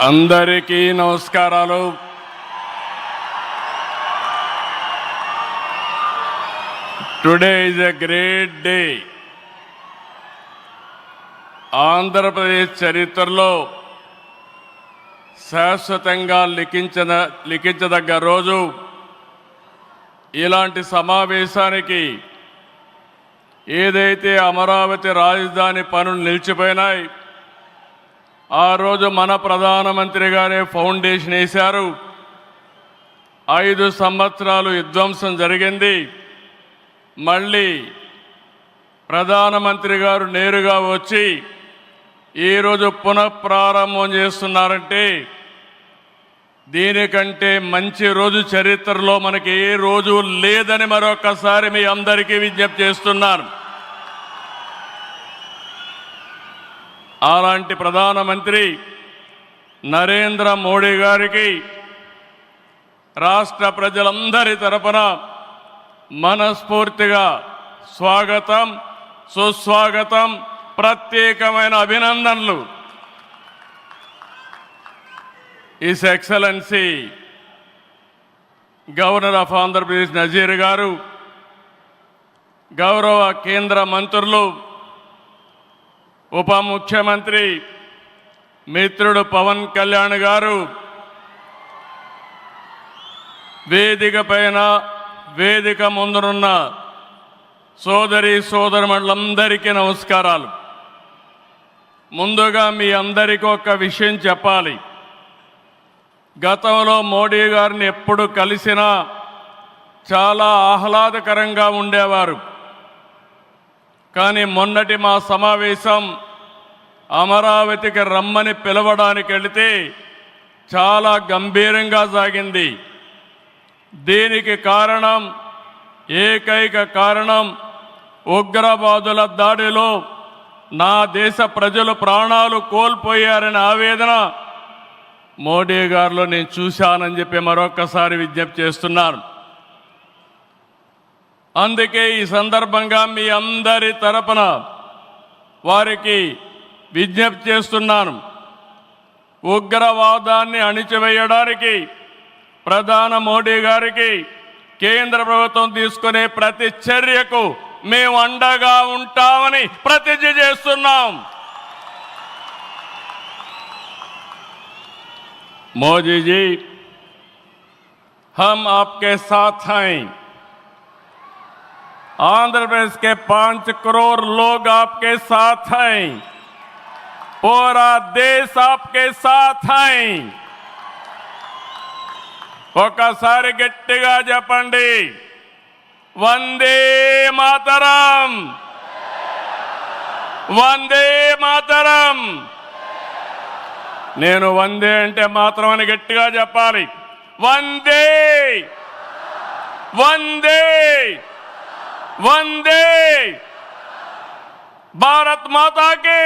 అందరికీ నమస్కారాలు. Today is a great day. Andhra Pradesh చరిత్రలో శాశ్వతంగా లిఖించదగ్గ రోజు. ఇలాంటి సమావేశానికి ఏదైతే అమరావతి రాజధాని పనులు నిలిచిపోయినాయి, ఆ రోజు మన ప్రధానమంత్రి గారే ఫౌండేషన్ వేశారు. 5 సంవత్సరాలు విధ్వంసం జరిగింది. మళ్ళీ ప్రధానమంత్రి గారు నేరుగా వచ్చి ఈరోజు పునఃప్రారంభం చేస్తున్నారంటే దీనికంటే మంచి రోజు చరిత్రలో మనకి ఏ రోజు లేదని మరొకసారి మీ అందరికీ విజ్ఞప్తి చేస్తున్నాను. అలాంటి ప్రధానమంత్రి నరేంద్ర మోడీ గారికి రాష్ట్ర ప్రజలందరి తరపున మనస్ఫూర్తిగా స్వాగతం, సుస్వాగతం, ప్రత్యేకమైన అభినందనలు. His excellency governor of Andhra Pradesh Nazir గారు, గౌరవ కేంద్ర మంత్రులు, ఉప ముఖ్యమంత్రి మిత్రుడు పవన్ కళ్యాణ్ గారు, వేదిక పైన వేదిక ముందునున్న సోదరి సోదరులందరికీ నమస్కారాలు. ముందుగా మీ అందరికీ ఒక విషయం చెప్పాలి. గతంలో మోడీ గారిని ఎప్పుడు కలిసినా చాలా ఆహ్లాదకరంగా ఉండేవారు. కానీ మొన్నటి మా సమావేశం అమరావతికి రమ్మని పిలవడానికి వెళితే చాలా గంభీరంగా సాగింది. దీనికి కారణం, ఏకైక కారణం, ఉగ్రవాదుల దాడిలో నా దేశ ప్రజలు ప్రాణాలు కోల్పోయారనే ఆవేదన మోడీ గారిలో నేను చూశానని చెప్పి మరొకసారి విజ్ఞప్తి చేస్తున్నాను. అందుకే ఈ సందర్భంగా మీ అందరి తరపున వారికి విజ్ఞప్తి చేస్తున్నాను. ఉగ్రవాదాన్ని అణిచివేయడానికి ప్రధాన మోడీ గారికి కేంద్ర ప్రభుత్వం తీసుకునే ప్రతి చర్యకు మేము అండగా ఉంటామని ప్రతిజ్ఞ చేస్తున్నాం. मोदी जी, हम आपके साथ हैं. आंध्र प्रदेश के 5 करोड़ लोग आपके साथ हैं. पूरा देश आपके साथ हैं. ఒకసారి గట్టిగా చెప్పండి, వందే మాతరం, వందే మాతరం. నేను వందే అంటే మాత్రం అని గట్టిగా చెప్పాలి. వందే, వందే, వందే. భారత్ మాతాకి,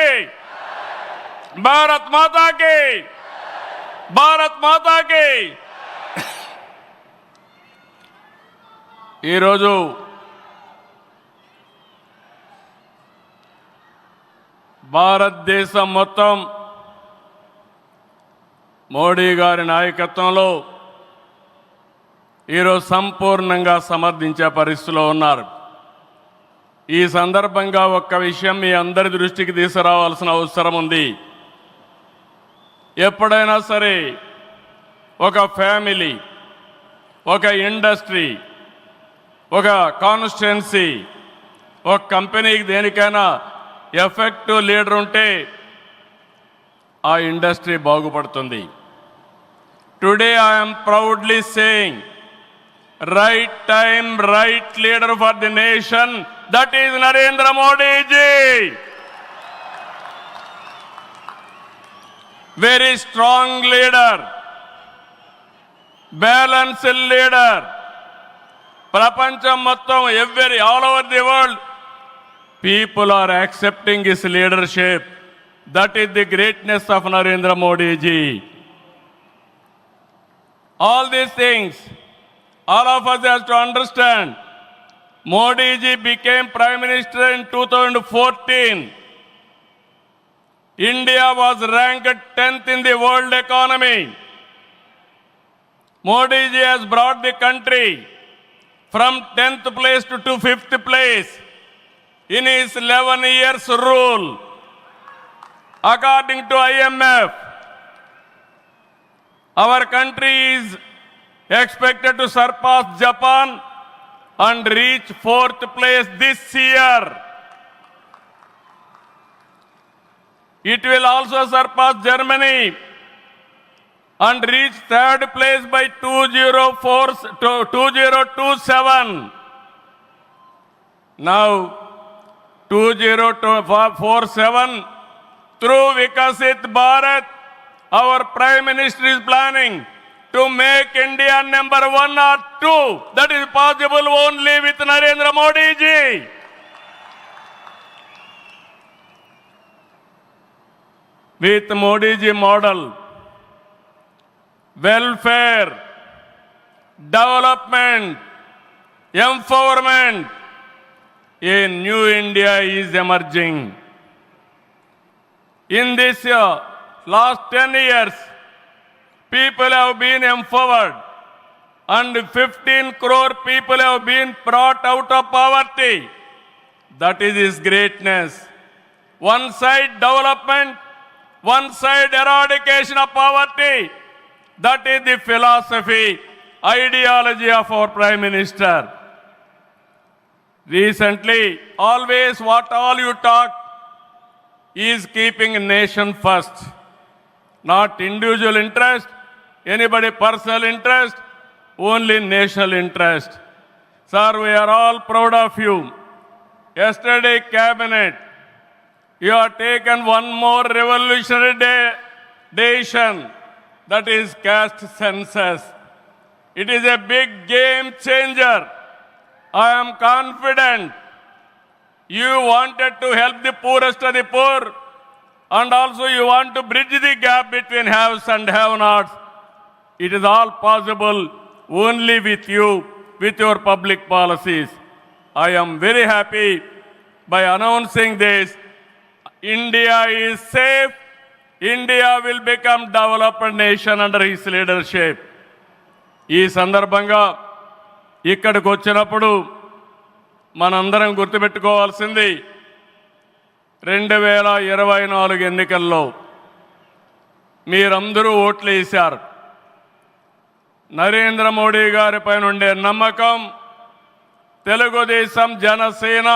భారత్ మాతాకి, భారత్ మాతాకి. ఈరోజు భారతదేశం మొత్తం మోడీ గారి నాయకత్వంలో ఈరోజు సంపూర్ణంగా సమర్థించే పరిస్థితిలో ఉన్నారు. ఈ సందర్భంగా ఒక్క విషయం మీ అందరి దృష్టికి తీసుకురావాల్సిన అవసరం ఉంది. ఎప్పుడైనా సరే ఒక ఫ్యామిలీ, ఒక ఇండస్ట్రీ, ఒక కాన్స్టిట్యుయెన్సీ, ఒక కంపెనీకి దేనికైనా ఎఫెక్టివ్ లీడర్ ఉంటే ఆ ఇండస్ట్రీ బాగుపడుతుంది. Today I am proudly saying, right time, right leader for the nation, that is Narendra Modi ji. Very strong leader, balanced leader. Prapancham mottam, all over the world, people are accepting his leadership. That is the greatness of Narendra Modi ji. All these things, all of us have to understand. Modi ji became Prime Minister in 2014. India was ranked 10th in the world economy. Modi ji has brought the country from 10th place to 5th place in his 11 years rule. According to IMF, our country is expected to surpass Japan and reach 4th place this year. It will also surpass Germany and reach 3rd place by 2027. Now, 2047, through Vikasit Bharat, our Prime Minister is planning to make India number 1 or 2. That is possible only with Narendra Modi ji. With Modi ji model, welfare, development, empowerment, a new India is emerging. In this last 10 years, people have been empowered and 15 crore people have been brought out of poverty. That is his greatness. One side development, one side eradication of poverty. That is the philosophy, ideology of our Prime Minister. Recently, always what all you talk is keeping nation first, not individual interest, anybody personal interest, only national interest. Sir, we are all proud of you. Yesterday, cabinet, you have taken one more revolutionary decision, that is caste census. It is a big game changer. I am confident you wanted to help the poorest of the poor, and also you want to bridge the gap between haves and have-nots. It is all possible only with you, with your public policies. I am very happy by announcing this. India is safe. India will become developed nation under his leadership. ఈ సందర్భంగా ఇక్కడికి వచ్చినప్పుడు మనందరం గుర్తుపెట్టుకోవాల్సింది 2024 ఎన్నికల్లో మీరందరూ ఓట్లు వేశారు. నరేంద్ర మోడీ గారిపై ఉండే నమ్మకం, తెలుగుదేశం, జనసేన,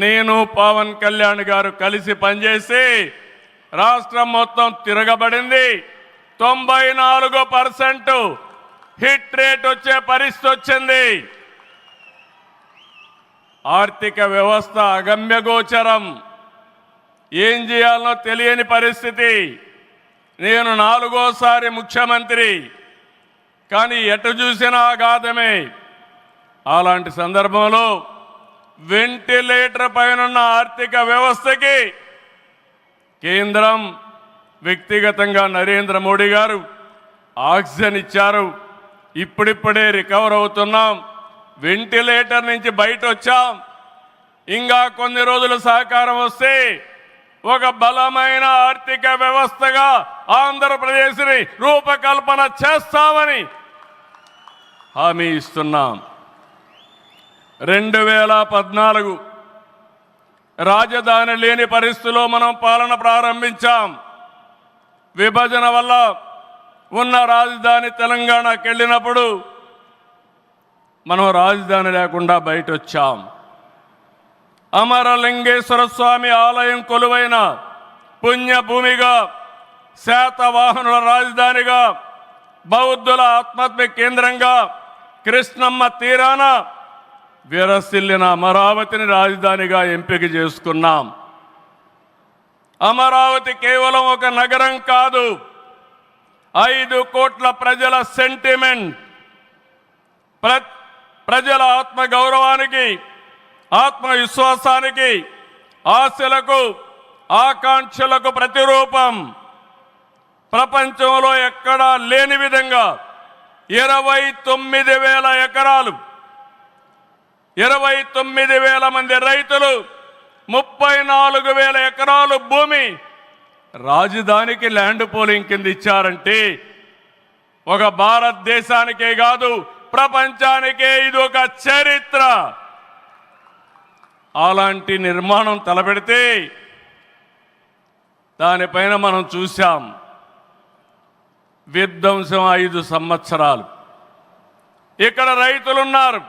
నేను, పవన్ కళ్యాణ్ గారు కలిసి పనిచేసి రాష్ట్రం మొత్తం తిరగబడింది. 94% హిట్ రేట్ వచ్చే పరిస్థితి వచ్చింది. ఆర్థిక వ్యవస్థ అగమ్యగోచరం, ఏం చేయాలనో తెలియని పరిస్థితి. నేను 4వ సారి ముఖ్యమంత్రి, కానీ ఎటు చూసినా ఆఘాతమే. అలాంటి సందర్భంలో వెంటిలేటర్ పైన ఆర్థిక వ్యవస్థకి కేంద్రం, వ్యక్తిగతంగా నరేంద్ర మోడీ గారు ఆక్సిజన్ ఇచ్చారు. ఇప్పుడిప్పుడే రికవర్ అవుతున్నాం, వెంటిలేటర్ నుంచి బయట వచ్చాం. ఇంకా కొన్ని రోజులు సహకారం వస్తే ఒక బలమైన ఆర్థిక వ్యవస్థగా ఆంధ్రప్రదేశ్ని రూపకల్పన చేస్తామని హామీ ఇస్తున్నాం. 2014 రాజధాని లేని పరిస్థితిలో మనం పాలన ప్రారంభించాం. విభజన వల్ల ఉన్న రాజధాని తెలంగాణకి వెళ్ళినప్పుడు మనం రాజధాని లేకుండా బయట వచ్చాం. అమరలింగేశ్వర స్వామి ఆలయం కొలువైన పుణ్యభూమిగా, శాతవాహనుల రాజధానిగా, బౌద్ధుల ఆత్మహత్య కేంద్రంగా, కృష్ణమ్మ తీరాన విరసిల్లిన అమరావతిని రాజధానిగా ఎంపిక చేసుకున్నాం. అమరావతి కేవలం ఒక నగరం కాదు, 5 కోట్ల ప్రజల సెంటిమెంట్. ప్రజల ఆత్మ గౌరవానికి, ఆత్మవిశ్వాసానికి, ఆశలకు, ఆకాంక్షలకు ప్రతిరూపం. ప్రపంచంలో ఎక్కడా లేని విధంగా 29,000 ఎకరాలు, 29,000 మంది రైతులు, 34,000 ఎకరాలు భూమి రాజధానికి ల్యాండ్ పోలింగ్ కింద ఇచ్చారంటే ఒక భారతదేశానికే కాదు ప్రపంచానికే ఇది ఒక చరిత్ర. అలాంటి నిర్మాణం తలపెడితే దానిపైన మనం చూశాం విధ్వంసం 5 సంవత్సరాలు. ఇక్కడ రైతులున్నారు,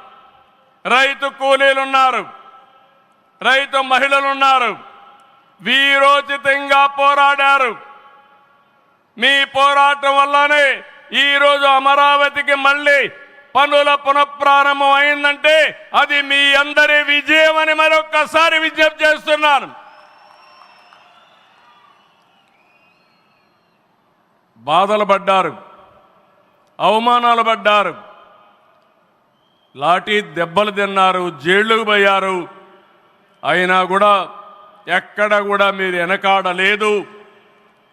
రైతు కూలీలున్నారు, రైతు మహిళలున్నారు, వీరోచితంగా పోరాడారు. మీ పోరాటం వల్లనే ఈరోజు అమరావతికి మళ్ళీ పనుల పునఃప్రారంభం అయిందంటే అది మీ అందరి విజయం అని మరొక్కసారి విజ్ఞప్తి చేస్తున్నాను. బాధలు పడ్డారు, అవమానాలు పడ్డారు, లాఠీ దెబ్బలు తిన్నారు, జైళ్లకు పోయారు. అయినా కూడా ఎక్కడ కూడా మీరు వెనకాడలేదు.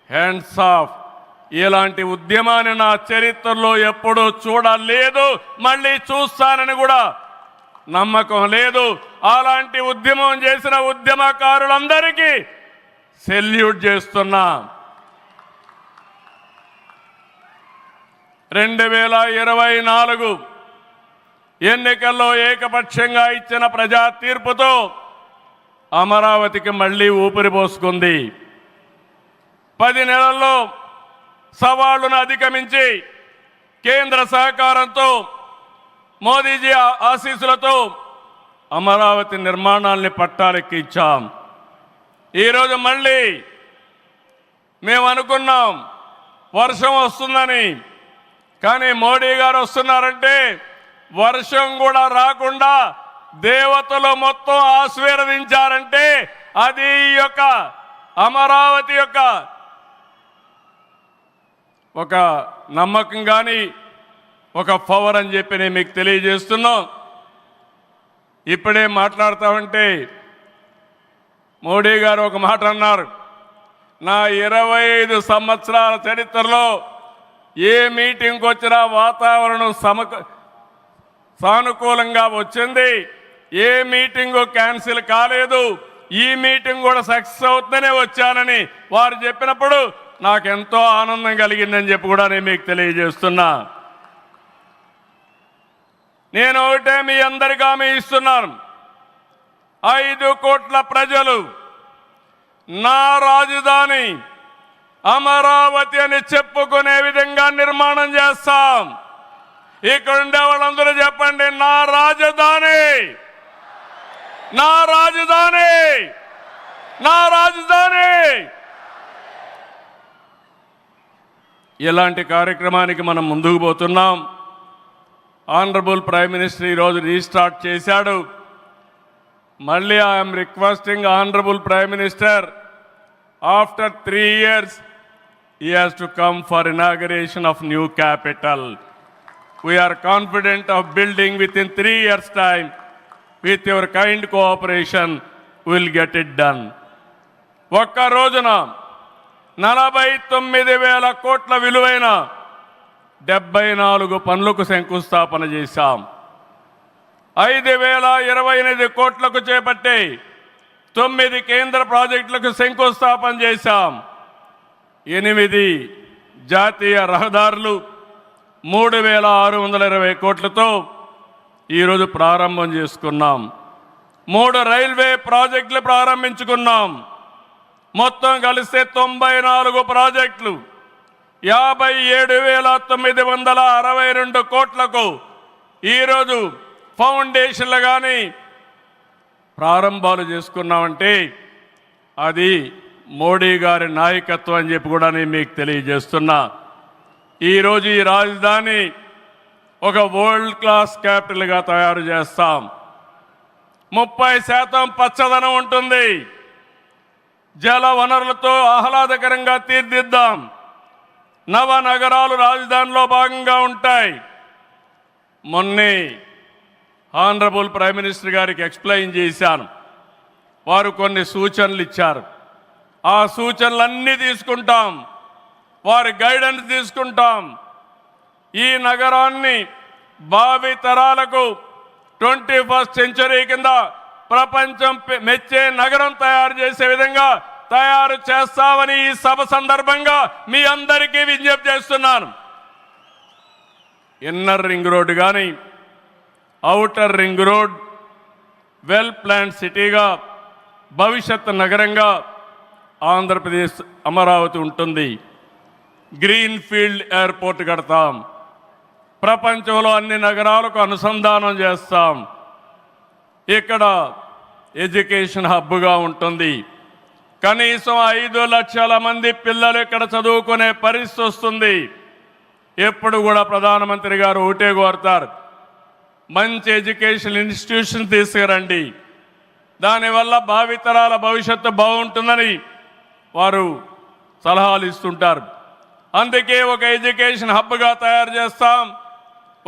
Hands of. ఇలాంటి ఉద్యమాన్ని నా చరిత్రలో ఎప్పుడూ చూడలేదు, మళ్ళీ చూస్తానని కూడా నమ్మకం లేదు. అలాంటి ఉద్యమం చేసిన ఉద్యమకారులందరికీ సెల్యూట్ చేస్తున్నా. 2024 ఎన్నికల్లో ఏకపక్షంగా ఇచ్చిన ప్రజా తీర్పుతో అమరావతికి మళ్ళీ ఊపిరి పోసుకుంది. 10 నెలల్లో సవాళ్లను అధిగమించి కేంద్ర సహకారంతో మోదీజీ ఆశీస్సులతో అమరావతి నిర్మాణాల్ని పట్టాలెక్కించాం. ఈరోజు మళ్ళీ మేము అనుకున్నాం వర్షం వస్తుందని, కానీ మోడీ గారు వస్తున్నారంటే వర్షం కూడా రాకుండా దేవతలు మొత్తం ఆశీర్వదించారంటే అది ఈ యొక్క అమరావతి యొక్క ఒక నమ్మకం కానీ ఒక పవర్ అని చెప్పి నేను మీకు తెలియజేస్తున్నాం. ఇప్పుడే మాట్లాడుతామంటే మోడీ గారు ఒక మాట అన్నారు, నా 25 సంవత్సరాల చరిత్రలో ఏ మీటింగ్కి వచ్చినా వాతావరణం సానుకూలంగా వచ్చింది, ఏ మీటింగు క్యాన్సిల్ కాలేదు, ఈ మీటింగ్ కూడా సక్సెస్ అవుతుందనే వచ్చానని వారు చెప్పినప్పుడు నాకెంతో ఆనందం కలిగిందని చెప్పి కూడా నేను మీకు తెలియజేస్తున్నా. నేను ఒకటే మీ అందరికీ హామీ ఇస్తున్నాను, 5 కోట్ల ప్రజలు నా రాజధాని అమరావతి అని చెప్పుకునే విధంగా నిర్మాణం చేస్తాం. ఇక్కడ ఉండే వాళ్ళందరూ చెప్పండి, నా రాజధాని, నా రాజధాని, నా రాజధాని. ఇలాంటి కార్యక్రమానికి మనం ముందుకు పోతున్నాం. ఆనరబుల్ ప్రైమ్ మినిస్టర్ ఈరోజు రీస్టార్ట్ చేశాడు. మళ్ళీ I'm requesting honourable prime minister, after 3 years he has to come for inauguration of new capital. We are confident of building within 3 years time. With your kind cooperation we will get it done. ఒక్క రోజున 49,000 కోట్ల విలువైన 74 పనులకు శంకుస్థాపన చేశాం. 5,028 కోట్లకు చేపట్టే 9 కేంద్ర ప్రాజెక్టులకు శంకుస్థాపన చేశాం. 8 జాతీయ రహదారులు 3,620 కోట్లతో ఈరోజు ప్రారంభం చేసుకున్నాం. 3 రైల్వే ప్రాజెక్టులు ప్రారంభించుకున్నాం. మొత్తం కలిస్తే 94 ప్రాజెక్టులు 57,962 కోట్లకు ఈరోజు ఫౌండేషన్లు కానీ ప్రారంభాలు చేసుకున్నామంటే అది మోడీ గారి నాయకత్వం అని చెప్పి కూడా నేను మీకు తెలియజేస్తున్నా. ఈరోజు ఈ రాజధాని ఒక వరల్డ్ క్లాస్ క్యాపిటల్గా తయారు చేస్తాం. 30% పచ్చదనం ఉంటుంది. జల వనరులతో ఆహ్లాదకరంగా తీర్చిదిద్దాం. నవనగరాలు రాజధానిలో భాగంగా ఉంటాయి. మొన్నే ఆనరబుల్ ప్రైమ్ మినిస్టర్ గారికి ఎక్స్ప్లెయిన్ చేశాను. వారు కొన్ని సూచనలు ఇచ్చారు. ఆ సూచనలన్నీ తీసుకుంటాం, వారి గైడెన్స్ తీసుకుంటాం. ఈ నగరాన్ని భావి తరాలకు 21st సెంచరీ కింద ప్రపంచం మెచ్చే నగరం తయారు చేసే విధంగా తయారు చేస్తామని ఈ సభ సందర్భంగా మీ అందరికీ విజ్ఞప్తి చేస్తున్నాను. ఇన్నర్ రింగ్ రోడ్ కానీ outer ring road well plan సిటీగా భవిష్యత్ నగరంగా ఆంధ్రప్రదేశ్ అమరావతి ఉంటుంది. గ్రీన్ ఫీల్డ్ ఎయిర్పోర్ట్ కడతాం. ప్రపంచంలో అన్ని నగరాలకు అనుసంధానం చేస్తాం. ఇక్కడ ఎడ్యుకేషన్ హబ్గా ఉంటుంది. కనీసం 5 లక్షల మంది పిల్లలు ఇక్కడ చదువుకునే పరిస్థితి వస్తుంది. ఎప్పుడు కూడా ప్రధానమంత్రి గారు ఒకటే కోరుతారు, మంచి ఎడ్యుకేషన్ ఇన్స్టిట్యూషన్ తీసుకురండి, దానివల్ల భావితరాల భవిష్యత్తు బాగుంటుందని వారు సలహాలు ఇస్తుంటారు. అందుకే ఒక ఎడ్యుకేషన్ హబ్గా తయారు చేస్తాం,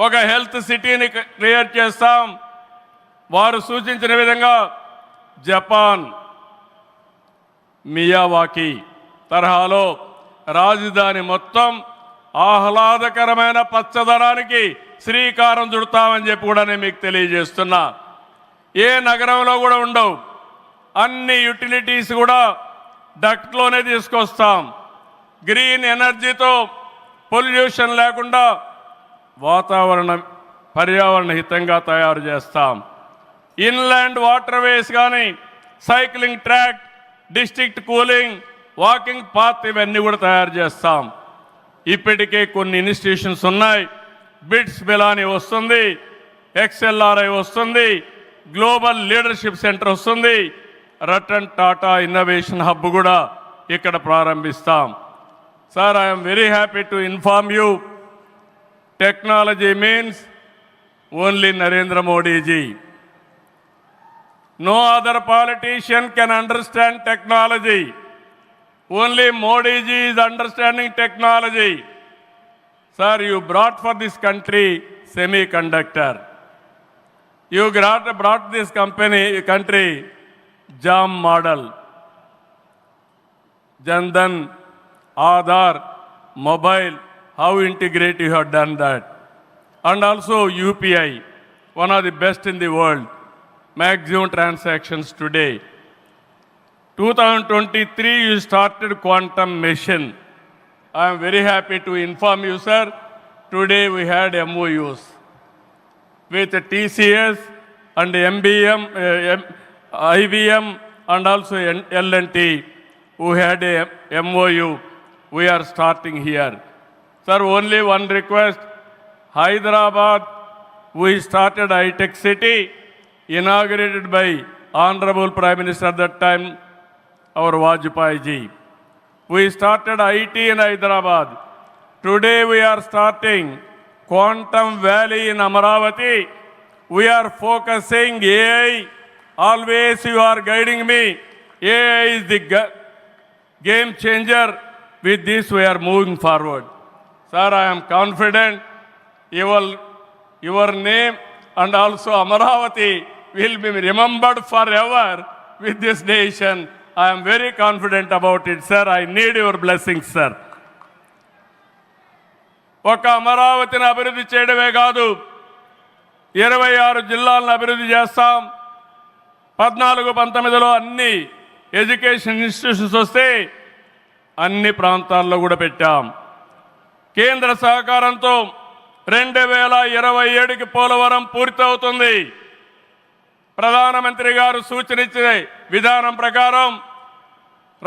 ఒక హెల్త్ సిటీని క్రియేట్ చేస్తాం. వారు సూచించిన విధంగా జపాన్ మియావాకి తరహాలో రాజధాని మొత్తం ఆహ్లాదకరమైన పచ్చదనానికి శ్రీకారం చుడతామని చెప్పి కూడా నేను మీకు తెలియజేస్తున్నా. ఏ నగరంలో కూడా ఉండవు, అన్ని యుటిలిటీస్ కూడా డక్ట్లోనే తీసుకొస్తాం. గ్రీన్ ఎనర్జీతో పొల్యూషన్ లేకుండా పర్యావరణ హితంగా తయారు చేస్తాం. ఇన్లాండ్ వాటర్ వేస్ కానీ cycling track, district cooling, walking path ఇవన్నీ కూడా తయారు చేస్తాం. ఇప్పటికే కొన్ని ఇన్స్టిట్యూషన్స్ ఉన్నాయి. బిట్స్ బిలాని వస్తుంది, XLRI వస్తుంది, గ్లోబల్ లీడర్షిప్ సెంటర్ వస్తుంది, రతన్ టాటా ఇన్నోవేషన్ హబ్ కూడా ఇక్కడ ప్రారంభిస్తాం. Sir, I'm very happy to inform you, technology means only Narendra Modiji. No other politician can understand technology. Only Modi ji is understanding technology. Sir, you brought for this country semiconductor. You brought this country JAM model. Jandan, Aadhaar, mobile, how integrate you have done that. And also UPI, one of the best in the world. Maximum transactions today. 2023 you started quantum mission. I am very happy to inform you, sir. Today we had MOUs with TCS and MBM, IBM and also L&T who had a MOU. We are starting here. Sir, only one request. Hyderabad, we started high-tech city, inaugurated by Honorable Prime Minister at that time, our Vajpayee ji. We started IT in Hyderabad. Today we are starting Quantum Valley in Amaravati. We are focusing AI. Always you are guiding me. AI is the game changer. With this we are moving forward. Sir, I am confident your name and also Amaravati will be remembered forever with this nation. I am very confident about it, sir. I need your blessings, sir. ఒక అమరావతిని అభివృద్ధి చేయడమే కాదు, 26 జిల్లాలను అభివృద్ధి చేస్తాం. 14-19లో అన్ని education institutions వస్తే అన్ని ప్రాంతాల్లో కూడా పెట్టాం. కేంద్ర సహకారంతో 2027కి పోలవరం పూర్తవుతుంది. ప్రధానమంత్రి గారు సూచనిచ్చే విధానం ప్రకారం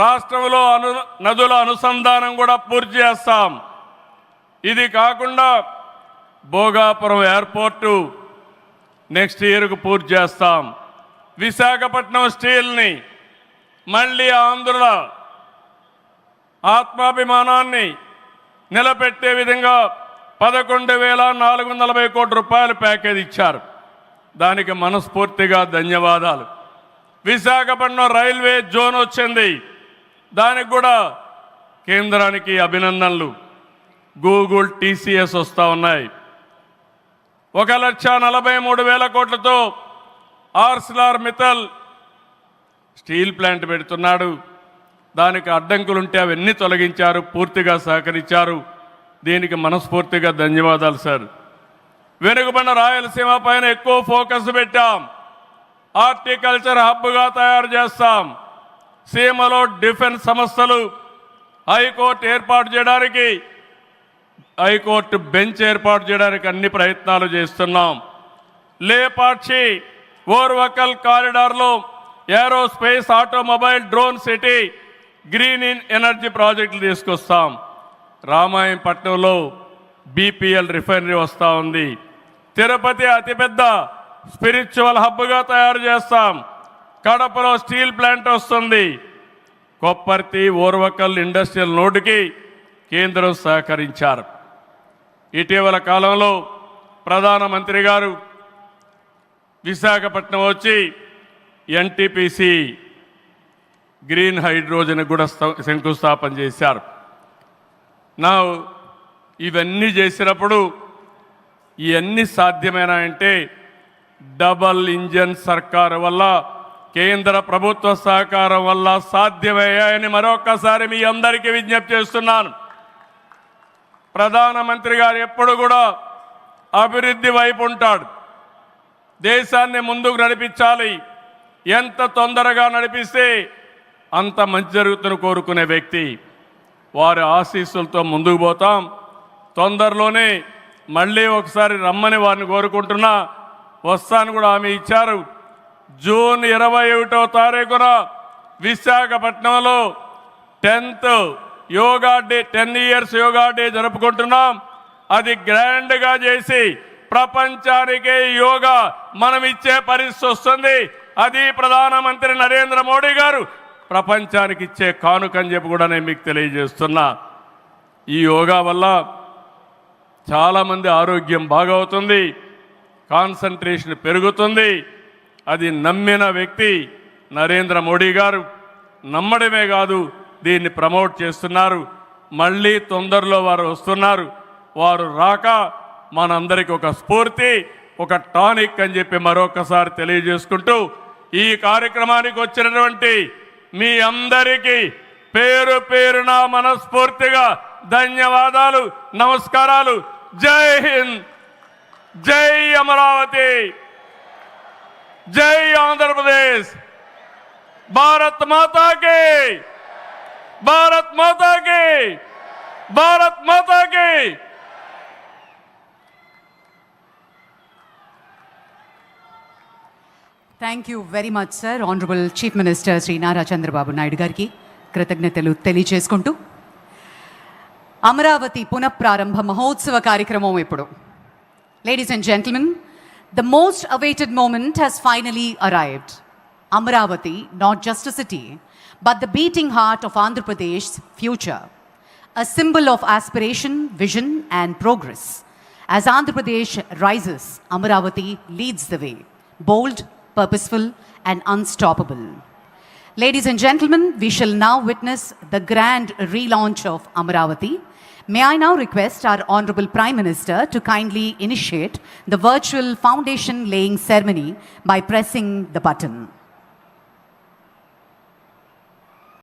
రాష్ట్రంలో నదుల అనుసంధానం కూడా పూర్తి చేస్తాం. ఇది కాకుండా భోగాపురం ఎయిర్పోర్టు నెక్స్ట్ ఇయర్కు పూర్తి చేస్తాం. విశాఖపట్నం స్టీల్ని మళ్ళీ ఆంధ్రుల ఆత్మాభిమానాన్ని నిలబెట్టే విధంగా 11,440 కోట్ల రూపాయల ప్యాకేజ్ ఇచ్చారు. దానికి మనస్ఫూర్తిగా ధన్యవాదాలు. విశాఖపట్నం రైల్వే జోన్ వచ్చింది, దానికి కూడా కేంద్రానికి అభినందనలు. గూగుల్, TCS వస్తూ ఉన్నాయి. 1,43,000 కోట్లతో ఆర్సిలార్ మిత్తల్ స్టీల్ ప్లాంట్ పెడుతున్నాడు. దానికి అడ్డంకులుంటే అవన్నీ తొలగించారు, పూర్తిగా సహకరించారు. దీనికి మనస్ఫూర్తిగా ధన్యవాదాలు సార్. వెనుకబడిన రాయలసీమ పైన ఎక్కువ ఫోకస్ పెట్టాం. హార్టికల్చర్ హబ్గా తయారు చేస్తాం. సీమలో డిఫెన్స్ సంస్థలు, హైకోర్టు ఏర్పాటు చేయడానికి, హైకోర్టు బెంచ్ ఏర్పాటు చేయడానికి అన్ని ప్రయత్నాలు చేస్తున్నాం. లేపాక్షి ఓర్వకల్ కారిడార్లో aerospace, automobile, drone city, green energy ప్రాజెక్టులు తీసుకొస్తాం. రామాయంపట్నంలో బీపీఎల్ రిఫైనరీ వస్తూ ఉంది. తిరుపతి అతిపెద్ద స్పిరిచువల్ హబ్గా తయారు చేస్తాం. కడపలో స్టీల్ ప్లాంట్ వస్తుంది. కొప్పర్తి ఓర్వకల్ ఇండస్ట్రియల్ నోడ్కి కేంద్రం సహకరించారు. ఇటీవల కాలంలో ప్రధానమంత్రి గారు విశాఖపట్నం వచ్చి ఎన్టీపీసీ గ్రీన్ హైడ్రోజన్ కూడా శంకుస్థాపన చేశారు. నా ఇవన్నీ చేసినప్పుడు ఇవన్నీ సాధ్యమేనా అంటే డబల్ ఇంజన్ సర్కారు వల్ల, కేంద్ర ప్రభుత్వ సహకారం వల్ల సాధ్యమయ్యాయని మరొకసారి మీ అందరికీ విజ్ఞప్తి చేస్తున్నాను. ప్రధానమంత్రి గారు ఎప్పుడు కూడా అభివృద్ధి వైపు ఉంటాడు. దేశాన్ని ముందుకు నడిపించాలి. ఎంత తొందరగా నడిపిస్తే అంత మంచి జరుగుతున్న కోరుకునే వ్యక్తి. వారి ఆశీస్సులతో ముందుకు పోతాం. తొందరలోనే మళ్ళీ ఒకసారి రమ్మని వారిని కోరుకుంటున్నా. వస్తాను కూడా హామీ ఇచ్చారు. జూన్ 21వ తారీఖున విశాఖపట్నంలో 10th yoga day, 10 years yoga day జరుపుకుంటున్నాం. అది గ్రాండ్గా చేసి ప్రపంచానికే యోగా మనం ఇచ్చే పరిస్థితి వస్తుంది. అది ప్రధానమంత్రి నరేంద్ర మోడీ గారు ప్రపంచానికి ఇచ్చే కానుకని చెప్పి కూడా నేను మీకు తెలియజేస్తున్నా. ఈ యోగా వల్ల చాలామంది ఆరోగ్యం బాగవుతుంది, కాన్సంట్రేషన్ పెరుగుతుంది. అది నమ్మిన వ్యక్తి నరేంద్ర మోడీ గారు. నమ్మడమే కాదు, దీన్ని ప్రమోట్ చేస్తున్నారు. మళ్ళీ తొందరలో వారు వస్తున్నారు. వారు రాక మనందరికీ ఒక స్ఫూర్తి, ఒక టానిక్ అని చెప్పి మరొకసారి తెలియజేసుకుంటూ ఈ కార్యక్రమానికి వచ్చినటువంటి మీ అందరికీ పేరు పేరున మనస్ఫూర్తిగా ధన్యవాదాలు, నమస్కారాలు. జై హింద్, జై అమరావతి, జై ఆంధ్రప్రదేశ్, భారత్ మాతా కి, భారత్ మాతా కి, భారత్ మాతా కి. Thank you very much sir. Honourable chief minister Shri Nara Chandrababu Naidu గారికి కృతజ్ఞతలు తెలియజేసుకుంటూ అమరావతి పునఃప్రారంభ మహోత్సవ కార్యక్రమం ఇప్పుడు. Ladies and gentlemen, the most awaited moment has finally arrived. Amaravati, not just a city, but the beating heart of Andhra Pradesh's future. A symbol of aspiration, vision and progress. As Andhra Pradesh rises, Amaravati leads the way. Bold, purposeful and unstoppable. Ladies and gentlemen, we shall now witness the grand relaunch of Amaravati. May I now request our Honorable Prime Minister to kindly initiate the virtual foundation laying ceremony by pressing the button.